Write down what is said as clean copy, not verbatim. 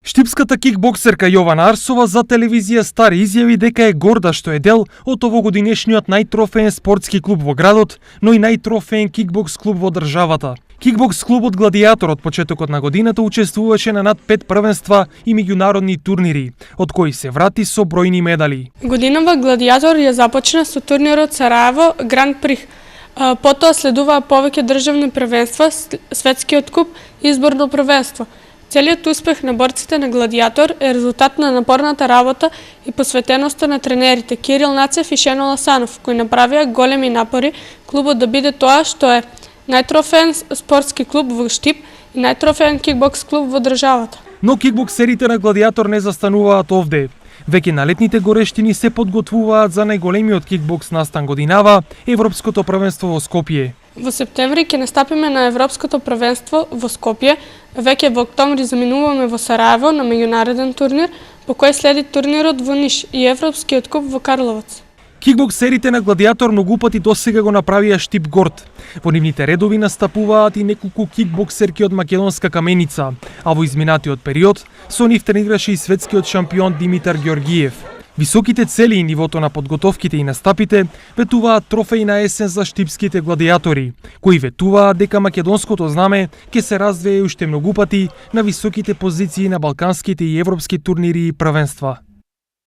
Штипската кикбоксерка Јована Арсова за телевизија Стар изјави дека е горда што е дел од овогодинешниот најтрофеен спортски клуб во градот, но и најтрофеен кикбокс клуб во државата. Кикбокс клубот Гладијатор од почетокот на годината учествуваше на над 5 првенства и меѓународни турнири, од кои се врати со бројни медали. Годинава Гладијатор ја започна со турнирот Сараево Гран При. Потоа следуваа повеќе државни првенства, светскиот куп и изборно првенство. Целиот успех на борците на Гладијатор е резултат на напорната работа и посветеноста на тренерите Кирил Нацев и Шено Ласанов, кои направија големи напори клубот да биде тоа што е најтрофеен спортски клуб во Штип и најтрофеен кикбокс клуб во државата. Но кикбоксерите на Гладијатор не застануваат овде. Веќе на летните горештини се подготвуваат за најголемиот кикбокс настан годинава, Европското првенство во Скопје. Во септември ќе настапиме на Европското првенство во Скопје, веќе во октомври заминуваме во Сараево на меѓународен турнир, по кој следи турнирот во Ниш и Европскиот куп во Карловец. Кикбоксерите на Гладијатор многу пати досега го направија Штип горд. Во нивните редови настапуваат и неколку кикбоксерки од македонска каменица, а во изминатиот период со нив тренираше и светскиот шампион Димитар Ѓоргиев. Високите цели и нивото на подготовките и настапите ветуваат трофеи на есен за штипските гладијатори, кои ветуваат дека македонското знаме ќе се развие уште многу пати на високите позиции на балканските и европски турнири и првенства.